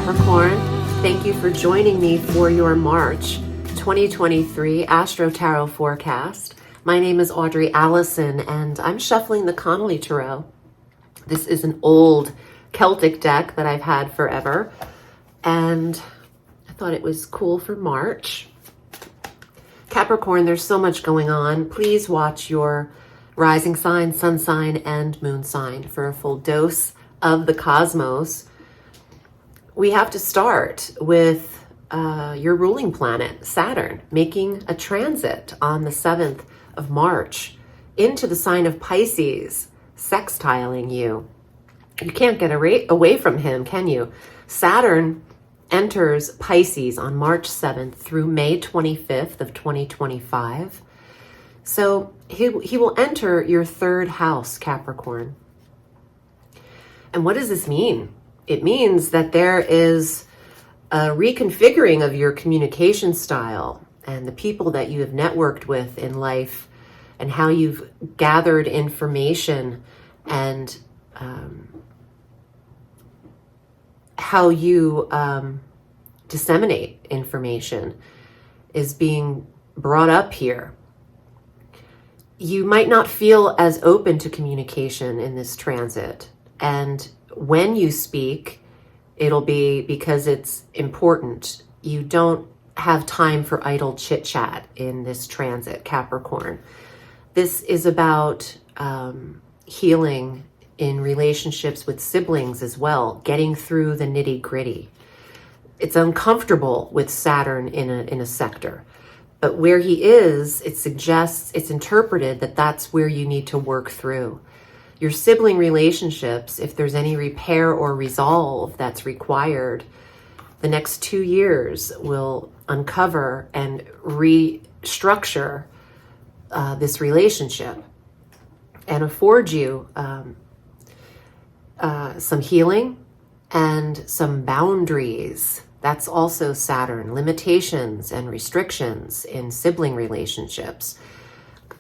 Capricorn. Thank you for joining me for your March 2023 Astro Tarot forecast. My name is Audrey Alison, and I'm shuffling the Connolly Tarot. This is an old Celtic deck that I've had forever, and I thought it was cool for March. Capricorn, there's so much going on. Please watch your rising sign, sun sign, and moon sign for a full dose of the cosmos. We have to start with your ruling planet, Saturn, making a transit on the 7th of March into the sign of Pisces, sextiling you. You can't get away from him, can you? Saturn enters Pisces on March 7th through May 25th of 2025. So he will enter your third house, Capricorn. And what does this mean? It means that there is a reconfiguring of your communication style and the people that you have networked with in life and how you've gathered information and how you disseminate information is being brought up here. You might not feel as open to communication in this transit, and when you speak, it'll be because it's important. You don't have time for idle chit-chat in this transit, Capricorn. This is about healing in relationships with siblings as well, getting through the nitty-gritty. It's uncomfortable with Saturn in a sector, but where he is, it suggests, it's interpreted that that's where you need to work through. Your sibling relationships, if there's any repair or resolve that's required, the next 2 years will uncover and restructure this relationship and afford you some healing and some boundaries. That's also Saturn, limitations and restrictions in sibling relationships.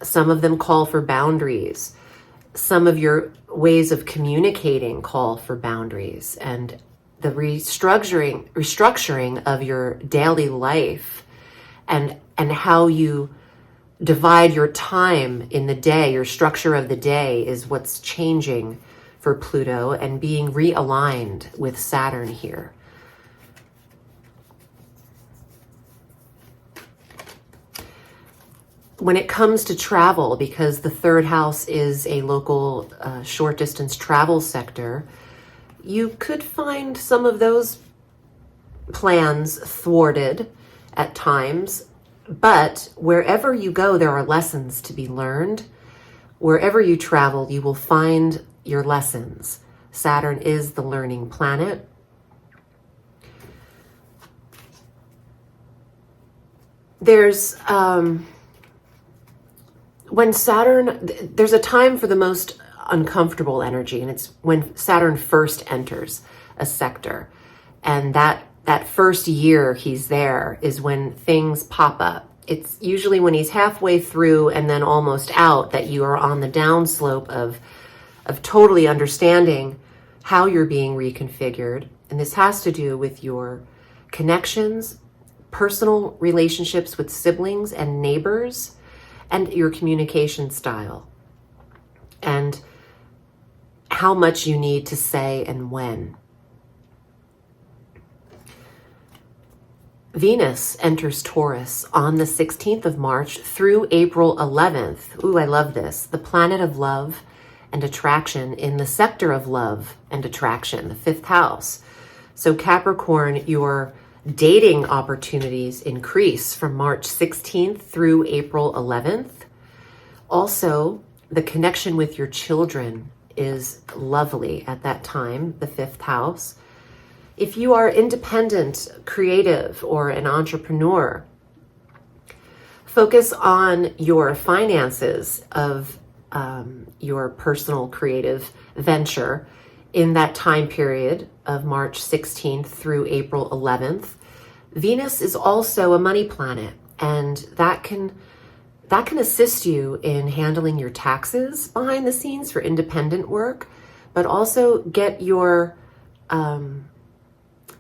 Some of them call for boundaries. Some of your ways of communicating call for boundaries, and the restructuring of your daily life and how you divide your time in the day, your structure of the day is what's changing for Pluto and being realigned with Saturn here. When it comes to travel, because the third house is a local short distance travel sector, you could find some of those plans thwarted at times. But wherever you go, there are lessons to be learned. Wherever you travel, you will find your lessons. Saturn is the learning planet. There's when Saturn, there's a time for the most uncomfortable energy, and it's when Saturn first enters a sector. And that first year he's there is when things pop up. It's usually when he's halfway through and then almost out that you are on the downslope of totally understanding how you're being reconfigured. And this has to do with your connections, personal relationships with siblings and neighbors, and your communication style, and how much you need to say and when. Venus enters Taurus on the 16th of March through April 11th. Ooh, I love this. The planet of love and attraction in the sector of love and attraction, the 5th house. So Capricorn, your dating opportunities increase from March 16th through April 11th. Also, the connection with your children is lovely at that time, the 5th house. If you are independent, creative, or an entrepreneur, focus on your finances of your personal creative venture in that time period of March 16th through April 11th. Venus is also a money planet, and that can assist you in handling your taxes behind the scenes for independent work, but also get your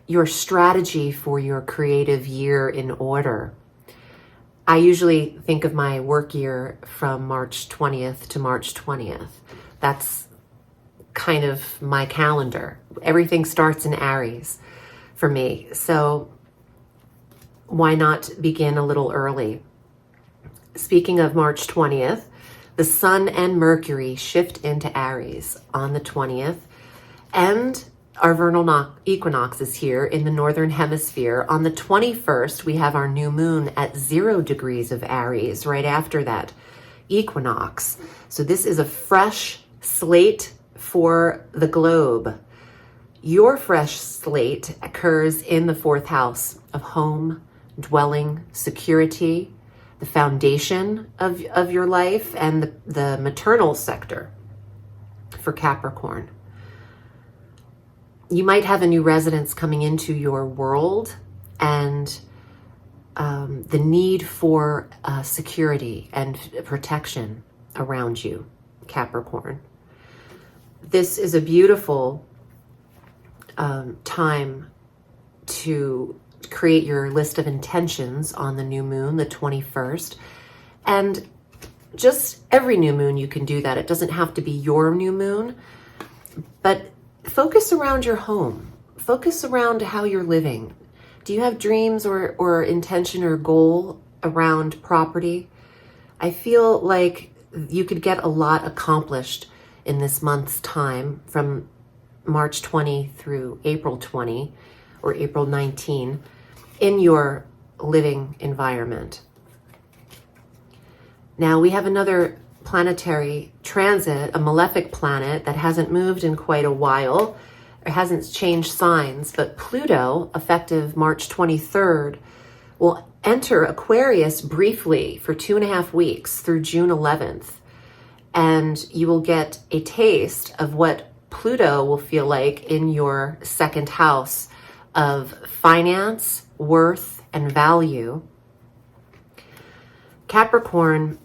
your strategy for your creative year in order. I usually think of my work year from March 20th to March 20th. That's kind of my calendar. Everything starts in Aries for me. So why not begin a little early? Speaking of March 20th, the Sun and Mercury shift into Aries on the 20th, and our vernal equinox is here in the Northern Hemisphere. On the 21st, we have our new moon at 0 degrees of Aries, right after that equinox. So this is a fresh slate for the globe. Your fresh slate occurs in the 4th house of home, dwelling, security, the foundation of your life, and the maternal sector for Capricorn. You might have a new residence coming into your world, and the need for security and protection around you, Capricorn. This is a beautiful time to create your list of intentions on the new moon, the 21st. And just every new moon you can do that. It doesn't have to be your new moon, but focus around your home. Focus around how you're living. Do you have dreams or intention or goal around property? I feel like you could get a lot accomplished in this month's time from March 20 through April 20 or April 19 in your living environment. Now we have another planetary transit, a malefic planet that hasn't moved in quite a while. It hasn't changed signs, but Pluto, effective March 23rd, will enter Aquarius briefly for 2.5 weeks through June 11th. And you will get a taste of what Pluto will feel like in your 2nd house of finance, worth, and value. Capricorn,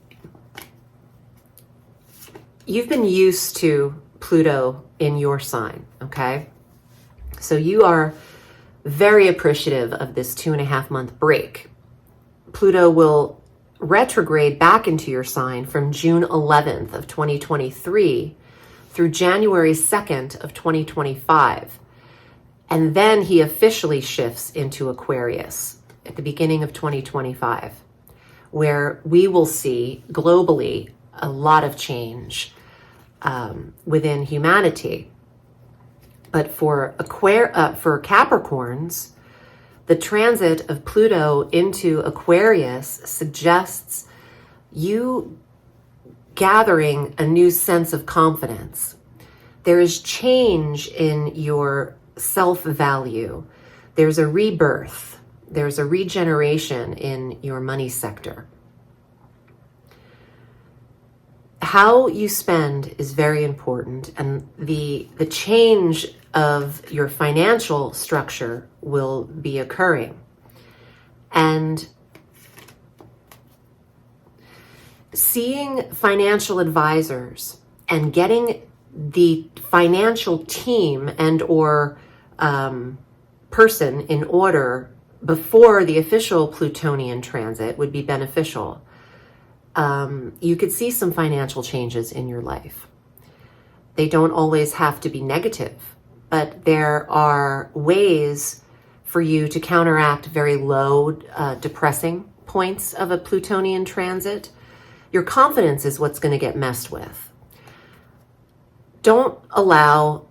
you've been used to Pluto in your sign, okay? So you are very appreciative of this 2.5 month break. Pluto will retrograde back into your sign from June 11th of 2023 through January 2nd of 2025. And then he officially shifts into Aquarius at the beginning of 2025, where we will see globally a lot of change within humanity. But for Capricorns, the transit of Pluto into Aquarius suggests you gathering a new sense of confidence. There is change in your self-value. There's a rebirth. There's a regeneration in your money sector. How you spend is very important, and the change of your financial structure will be occurring. And seeing financial advisors and getting the financial team and or person in order before the official Plutonian transit would be beneficial. You could see some financial changes in your life. They don't always have to be negative, but there are ways for you to counteract very low, depressing points of a Plutonian transit. Your confidence is what's going to get messed with. Don't allow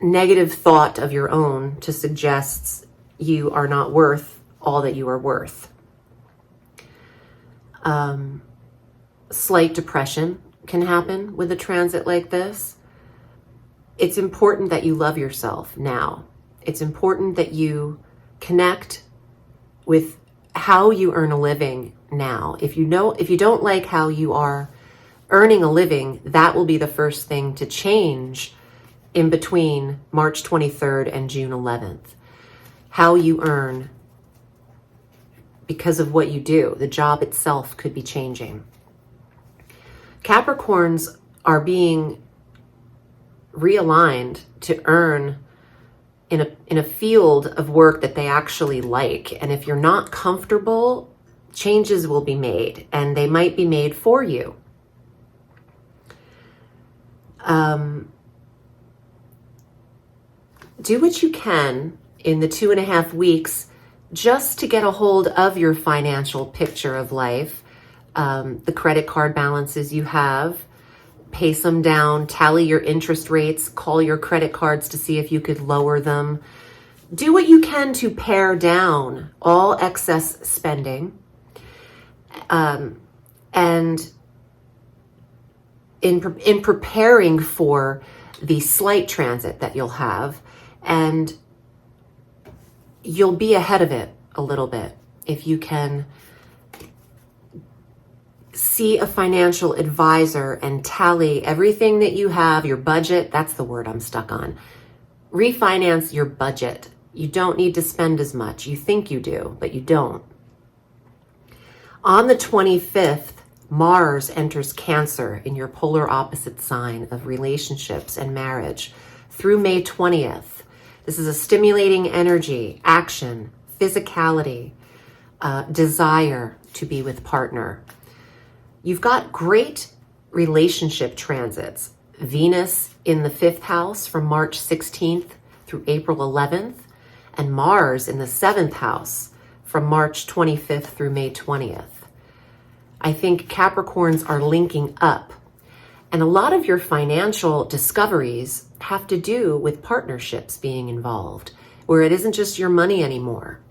negative thought of your own to suggest you are not worth all that you are worth. Slight depression can happen with a transit like this. It's important that you love yourself now. It's important that you connect with how you earn a living now. If you don't like how you are earning a living, that will be the first thing to change in between March 23rd and June 11th. How you earn because of what you do. The job itself could be changing. Capricorns are being realigned to earn in a field of work that they actually like. And if you're not comfortable, changes will be made, and they might be made for you. Do what you can in the 2.5 weeks just to get a hold of your financial picture of life, the credit card balances you have, pace them down, tally your interest rates, call your credit cards to see if you could lower them. Do what you can to pare down all excess spending. And in preparing for the slight transit that you'll have, and you'll be ahead of it a little bit if you can see a financial advisor and tally everything that you have, your budget. That's the word I'm stuck on. Refinance your budget. You don't need to spend as much. You think you do, but you don't. On the 25th, Mars enters Cancer in your polar opposite sign of relationships and marriage through May 20th. This is a stimulating energy, action, physicality, desire to be with partner. You've got great relationship transits. Venus in the 5th house from March 16th through April 11th, and Mars in the 7th house from March 25th through May 20th. I think Capricorns are linking up, and a lot of your financial discoveries have to do with partnerships being involved, where it isn't just your money anymore,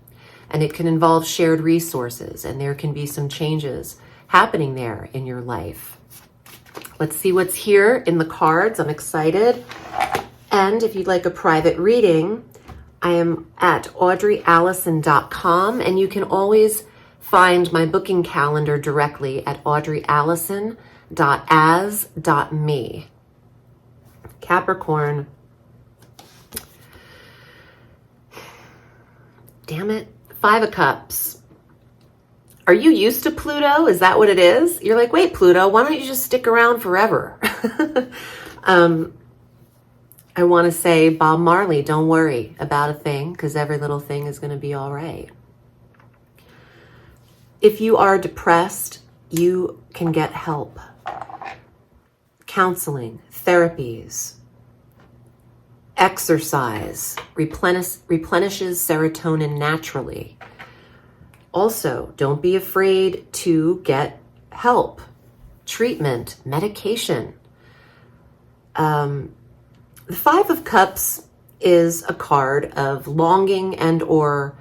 and it can involve shared resources, and there can be some changes happening there in your life. Let's see what's here in the cards. I'm excited. And if you'd like a private reading, I am at audreyalison.com, and you can always find my booking calendar directly at audreyalison.as.me. Capricorn. Damn it. 5 of Cups. Are you used to Pluto? Is that what it is? You're like, wait, Pluto, why don't you just stick around forever? I want to say, Bob Marley, don't worry about a thing, because every little thing is going to be all right. If you are depressed, you can get help. Counseling, therapies, exercise replenishes serotonin naturally. Also, don't be afraid to get help, treatment, medication. The 5 of Cups is a card of longing and or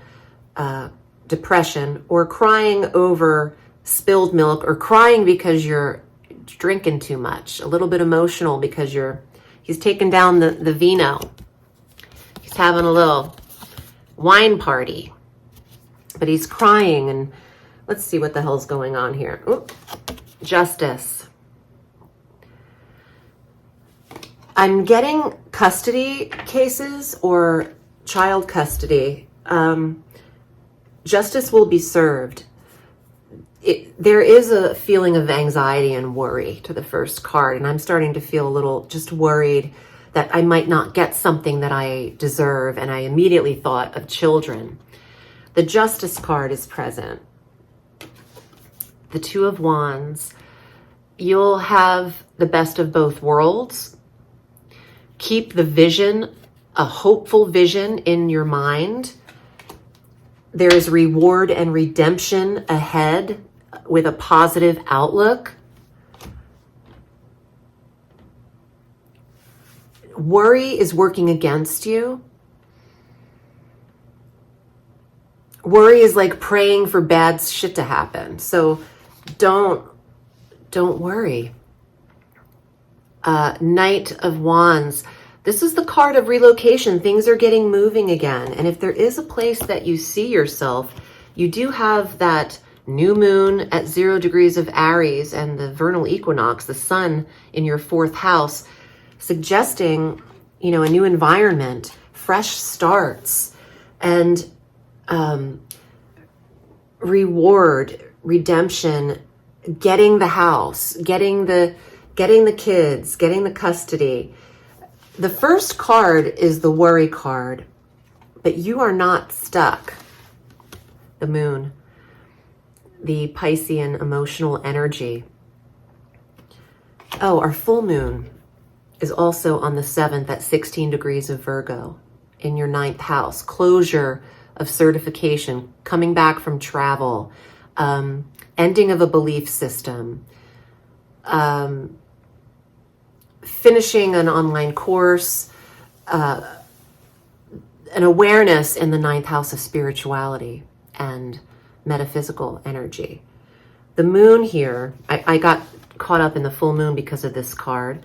depression, or crying over spilled milk, or crying because you're drinking too much, a little bit emotional because he's taken down the vino. He's having a little wine party, but he's crying. And let's see what the hell's going on here. Ooh, Justice. I'm getting custody cases or child custody. Justice will be served. There is a feeling of anxiety and worry to the first card, and I'm starting to feel a little just worried that I might not get something that I deserve, and I immediately thought of children. The Justice card is present. The 2 of Wands. You'll have the best of both worlds. Keep the vision, a hopeful vision in your mind. There is reward and redemption ahead with a positive outlook. Worry is working against you. Worry is like praying for bad shit to happen. So don't worry. Knight of Wands. This is the card of relocation. Things are getting moving again. And if there is a place that you see yourself, you do have that new moon at 0 degrees of Aries and the vernal equinox, the sun in your 4th house, suggesting, a new environment, fresh starts, and reward, redemption, getting the house, getting the kids, getting the custody. The first card is the worry card. But you are not stuck. The moon, the Piscean emotional energy. Oh, our full moon is also on the 7th at 16 degrees of Virgo in your 9th house. Closure of certification, coming back from travel, ending of a belief system, finishing an online course, an awareness in the 9th house of spirituality and metaphysical energy. The moon here, I got caught up in the full moon because of this card.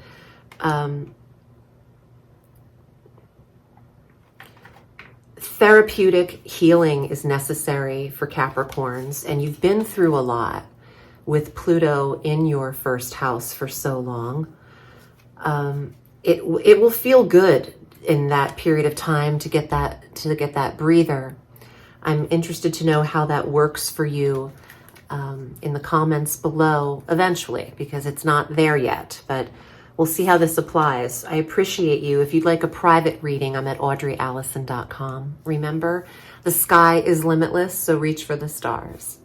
Therapeutic healing is necessary for Capricorns, and you've been through a lot with Pluto in your first house for so long. It will feel good in that period of time to get that breather. I'm interested to know how that works for you in the comments below eventually, because it's not there yet, but we'll see how this applies. I appreciate you. If you'd like a private reading, I'm at audreyalison.com. Remember, the sky is limitless, so reach for the stars.